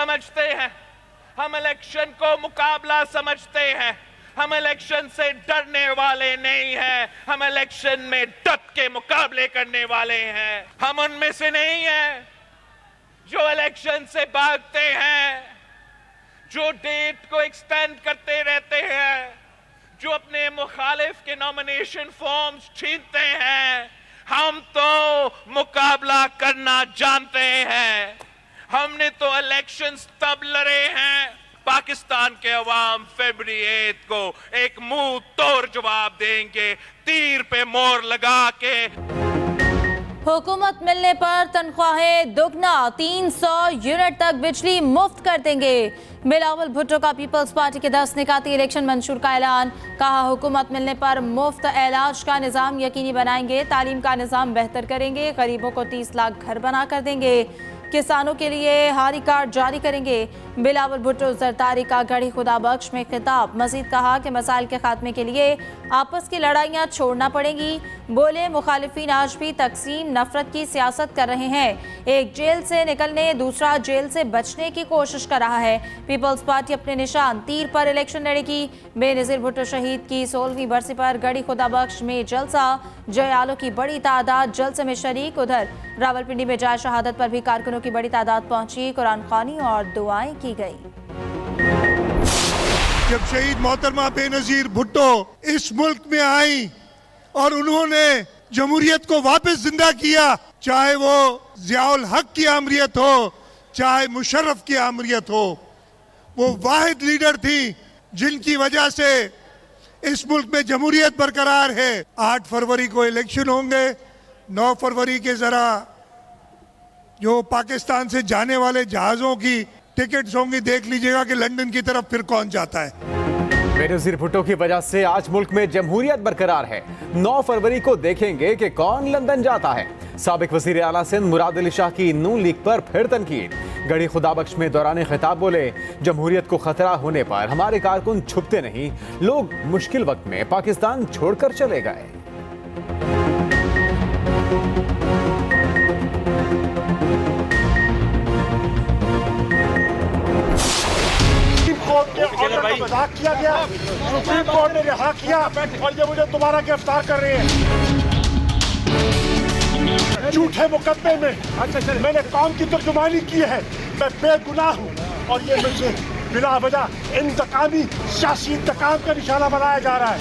समझते हैं, हम इलेक्शन को मुकाबला समझते हैं। हम इलेक्शन से डरने वाले नहीं हैं, हम इलेक्शन में डट के मुकाबले करने वाले हैं। हम उनमें से नहीं हैं जो इलेक्शन से भागते हैं, जो डेट को एक्सटेंड करते रहते हैं, जो अपने मुखालिफ के नॉमिनेशन फॉर्म्स छीनते हैं। हम तो मुकाबला करना जानते हैं। हमने तो इलेक्शंस तब लड़े हैं, पाकिस्तान के अवाम फरवरी 8 को एक मुंह तोड़ जवाब देंगे, तीर पे मोहर लगा के। हुकूमत मिलने पर तनख्वाहें दुगना, 300 यूनिट तक बिजली मुफ्त कर देंगे। बिलावल भुट्टो का पीपल्स पार्टी के 10 निकाती इलेक्शन मंशूर का ऐलान। कहा, हुकूमत मिलने पर मुफ्त इलाज का निज़ाम यकीनी बनाएंगे, तालीम का निज़ाम बेहतर करेंगे, गरीबों को 30 लाख घर बना कर देंगे, किसानों के लिए हारी कार्ड जारी करेंगे। बिलावल भुट्टो जरदारी का गढ़ी खुदा बख्श में खिताब। मजीद कहा कि मसाइल के खात्मे के लिए आपस की लड़ाइयाँ छोड़ना पड़ेंगी। बोले, मुखालिफिन आज भी तकसीम नफरत की सियासत कर रहे हैं। एक जेल से निकलने दूसरा जेल से बचने की कोशिश कर रहा है। पीपल्स पार्टी अपने निशान तीर पर इलेक्शन लड़ेगी। बेनज़ीर भुट्टो शहीद की 16वीं बरसी पर गढ़ी खुदा बख्श में जलसा, जयालों की बड़ी तादाद जलसे में शरीक। उधर रावलपिंडी में जाए शहादत पर भी कारकुनों की बड़ी तादाद पहुंची, कुरान ख्वानी और दुआएं की गई। जब शहीद मोहतरमा बेनज़ीर भुट्टो इस मुल्क में आई और उन्होंने जमहूरियत को वापस जिंदा किया, चाहे वो ज़ियाउल हक की आमरीत हो, चाहे मुशर्रफ की आमरीत हो, वो वाहिद लीडर थी जिनकी वजह से इस मुल्क में जमहूरियत बरकरार है। 8 फरवरी को इलेक्शन होंगे। 9 फरवरी के जरा जो पाकिस्तान से जाने वाले जहाज़ों की टिकट्स होंगी, देख लीजिएगा कि लंदन की तरफ फिर कौन जाता है। बेनज़ीर भुट्टो की वजह से आज मुल्क में जमहूरियत बरकरार है। 9 फरवरी को देखेंगे कि कौन लंदन जाता है। साबिक वज़ीर आला सिंध मुराद अली शाह की नून लीग पर फिर तनकीद। गढ़ी खुदाबख्श में दौरान खिताब बोले, जमहूरियत को खतरा होने पर हमारे कारकुन छुपते नहीं, लोग मुश्किल वक्त में पाकिस्तान छोड़कर चले गए। मजाक किया गया, सुप्रीम कोर्ट ने रिहा किया और ये मुझे दोबारा गिरफ्तार कर रहे हैं झूठे मुकदमे में। मैंने कौम की तर्जुमानी की है, मैं बेगुनाह हूँ और ये मुझे बिला वजह इंतकामी सियासी इंतकाम का निशाना बनाया जा रहा है।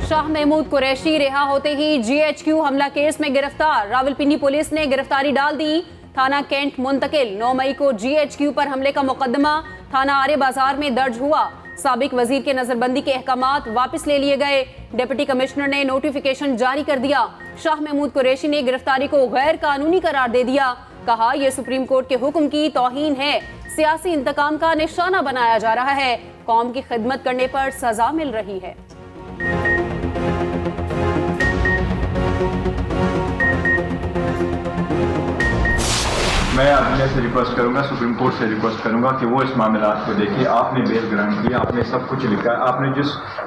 शाह महमूद कुरैशी रिहा होते ही GHQ हमला केस में गिरफ्तार। रावलपिंडी पुलिस ने गिरफ्तारी डाल दी। थाना कैंट मुंतकिल। 9 मई को GHQ पर हमले का मुकदमा थाना आरे बाजार में दर्ज हुआ। साबिक वजीर के नजरबंदी के अहकामात वापस ले लिए गए। डिप्टी कमिश्नर ने नोटिफिकेशन जारी कर दिया। शाह महमूद कुरैशी ने गिरफ्तारी को गैर कानूनी करार दे दिया। कहा, यह सुप्रीम कोर्ट के हुक्म की तौहीन है, सियासी इंतकाम का निशाना बनाया जा रहा है, कौम की खिदमत करने पर सजा मिल रही है। मैं अपने से रिक्वेस्ट करूंगा, सुप्रीम कोर्ट से रिक्वेस्ट करूंगा कि वो इस मामला को देखिए। आपने बेल ग्रांट किया, आपने सब कुछ लिखा है, आपने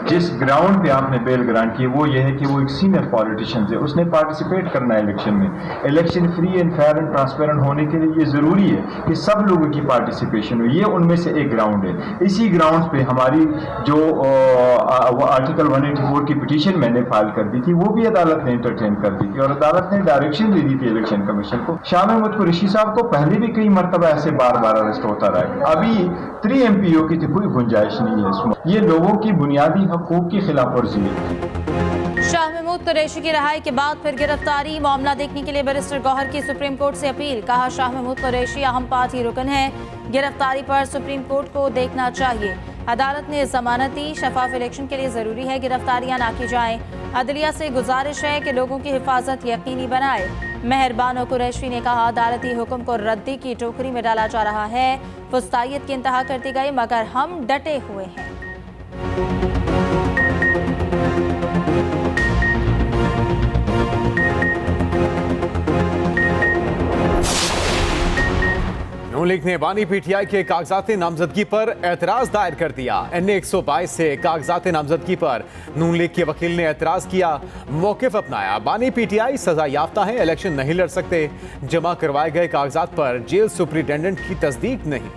जिस ग्राउंड पे आपने बेल ग्रांट की वो ये है कि वो एक सीनियर पॉलिटिशियन है, उसने पार्टिसिपेट करना है इलेक्शन में। Election free and fair and transparent होने के लिए ये ज़रूरी है कि सब लोगों की पार्टिसिपेशन हो। ये उनमें से एक ग्राउंड है। इसी ग्राउंड पे हमारी जो वो आर्टिकल 184 की पिटीशन मैंने फाइल कर दी थी, वो भी अदालत ने इंटरटेन कर दी थी और अदालत ने डायरेक्शन दे दी थी इलेक्शन कमीशन को। शाह महमूद कुरैशी साहब को पहले भी कई मरतबा ऐसे बार बार अरेस्ट होता रहा। अभी 3 MPO की कोई गुंजाइश नहीं है इसमें। ये लोगों की बुनियादी हकूक की खिलाफ वर्जी है। शाह महमूद कुरैशी की रिहाई के बाद फिर गिरफ्तारी। मामला देखने के लिए बैरिस्टर गौहर की सुप्रीम कोर्ट से अपील। कहा, शाह महमूद कुरैशी अहम पार्टी रुकन है, गिरफ्तारी पर सुप्रीम कोर्ट को देखना चाहिए। अदालत ने जमानत दी। शफाफ इलेक्शन के लिए जरूरी है गिरफ्तारियां ना की जाएं। अदलिया से गुजारिश है कि लोगों की हिफाजत यकीनी बनाए। मेहरबान कुरैशी ने कहा, अदालती हुक्म को रद्दी की टोकरी में डाला जा रहा है। फुस्तायत की इंतहा कर दी गई, मगर हम डटे हुए हैं। नून नून लीग ने बानी पीटीआई के कागजात नामजदगी पर एतराज दायर कर दिया। NA 122 से कागजात नामजदगी पर नून लीग के वकील ने एतराज किया, मौकिफ अपनाया। बानी पीटीआई सजा याफ्ता है, इलेक्शन नहीं लड़ सकते। जमा करवाए गए कागजात पर जेल सुपरिटेंडेंट की तस्दीक नहीं।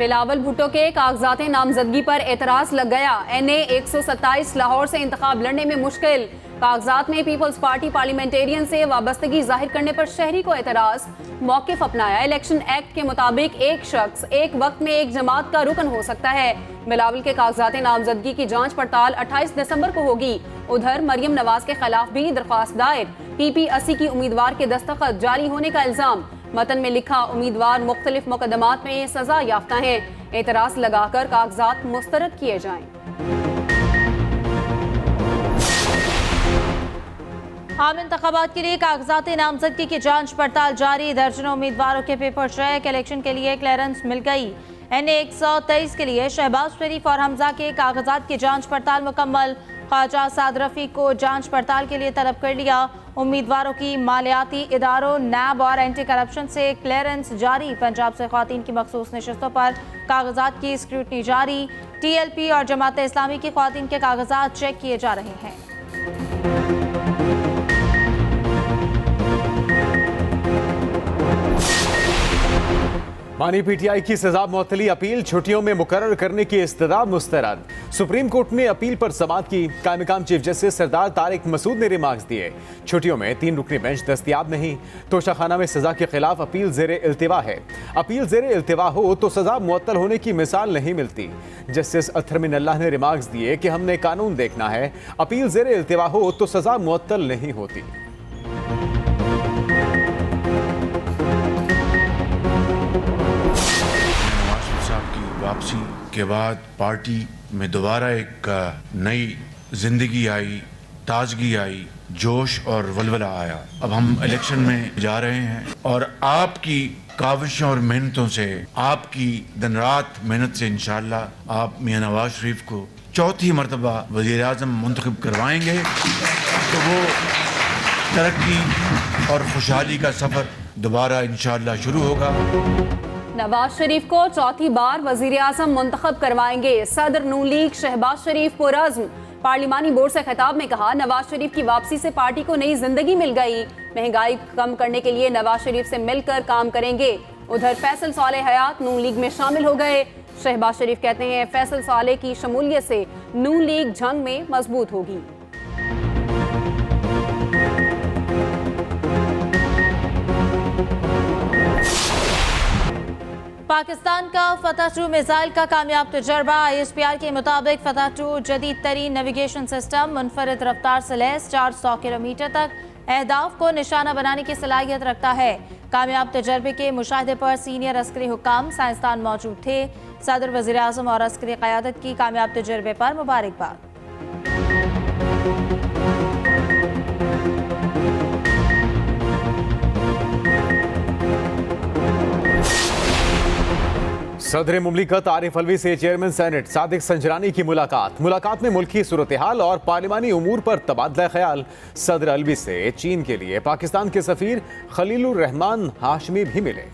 बिलावल भुट्टो के कागजात नामजदगी पर एतराज लग गया। NA 127 लाहौर से इंतखाब लड़ने में मुश्किल। कागजात में पीपल्स पार्टी पार्लियामेंटेरियन से वाबस्तगी जाहिर करने पर शहरी को एतराज, मौकिफ अपनाया। इलेक्शन एक्ट के मुताबिक एक शख्स एक वक्त में एक जमात का रुकन हो सकता है। बिलावल के कागजात नामजदगी की जांच पड़ताल 28 दिसंबर को होगी। उधर मरियम नवाज के खिलाफ भी दरख्वास्त दायर। PP 80 की उम्मीदवार के दस्तखत जारी होने का इल्जाम। मतन में लिखा, उम्मीदवार मुख्तलिफ मुकदमात में सजा याफ्ता हैं। एतराज लगाकर कागजात मुस्तरद किए जाएं। आम इंतखाबात के लिए कागजात नामजदगी की जांच पड़ताल जारी। दर्जनों उम्मीदवारों के पेपर चेक, इलेक्शन के लिए क्लियरेंस मिल गई। NA 123 के लिए शहबाज शरीफ और हमजा के कागजात की जांच पड़ताल मुकम्मल। ख्वाजा साद रफी को जांच पड़ताल के लिए तलब कर लिया। उम्मीदवारों की मालियाती इदारों, NAB और एंटी करप्शन से क्लियरेंस जारी। पंजाब से ख्वातीन की मखसूस नशस्तों पर कागजात की स्क्रूटनी जारी। TLP और जमात इस्लामी की ख्वातीन के कागजात चेक किए जा रहे हैं। बानी पीटीआई की सजा मुअत्तली अपील, छुट्टियों में मुकर्रर करने की इस्तदा मुस्तरद। सुप्रीम कोर्ट ने अपील पर समाअत की। कायम चीफ जस्टिस सरदार तारिक मसूद ने रिमार्क्स दिए। छुट्टियों में 3 रुकनी बेंच दस्तयाब नहीं। तोशाखाना में सजा के खिलाफ अपील ज़ेरे इल्तिवा है। अपील ज़ेरे इल्तिवा हो तो सजा मुअत्तल होने की मिसाल नहीं मिलती। जस्टिस अत्तर मिन अल्लाह ने रिमार्क्स दिए कि हमने कानून देखना है, अपील ज़ेरे इल्तिवा हो तो सजा मुअत्तल नहीं होती। वापसी के बाद पार्टी में दोबारा एक नई जिंदगी आई, ताजगी आई, जोश और वलवला आया। अब हम इलेक्शन में जा रहे हैं और आपकी काविशों और मेहनतों से, आपकी दिन रात मेहनत से इंशाअल्लाह आप मियां नवाज शरीफ को चौथी मरतबा वज़ीर आज़म मुंतखब करवाएंगे तो वो तरक्की और खुशहाली का सफ़र दोबारा इंशाअल्लाह शुरू होगा। नवाज शरीफ को चौथी बार वजीर आज़म मुंतखब करवाएंगे। सदर नून लीग शहबाज शरीफ पुरअज़्म पार्लिमानी बोर्ड से खिताब में कहा, नवाज शरीफ की वापसी से पार्टी को नई जिंदगी मिल गई। महंगाई कम करने के लिए नवाज शरीफ से मिलकर काम करेंगे। उधर फैसल सालेह हयात नून लीग में शामिल हो गए। शहबाज शरीफ कहते हैं फैसल सालेह की शमूलियत से नून लीग जंग में मजबूत होगी। पाकिस्तान का फतह 2 मिसाइल का कामयाब तजर्बा। ISPR के मुताबिक फतह 2 जदीद तरीन नेविगेशन सिस्टम, मुनफरिद रफ्तार से लैस 400 किलोमीटर तक अहदाफ को निशाना बनाने की सलाहियत रखता है। कामयाब तजर्बे के मुशाहिदे पर सीनियर अस्करी हुक्काम, साइंसदान मौजूद थे। सदर, वज़ीर आज़म और अस्करी क़यादत की कामयाब तजर्बे पर मुबारकबाद। सदर मुमलिकत आरिफ अलवी से चेयरमैन सेनेट सादिक संजरानी की मुलाकात में मुल्की सूरत हाल और पार्लिमानी उमूर पर तबादला ख्याल। सदर अलवी से चीन के लिए पाकिस्तान के सफीर खलीलुर रहमान हाशमी भी मिले।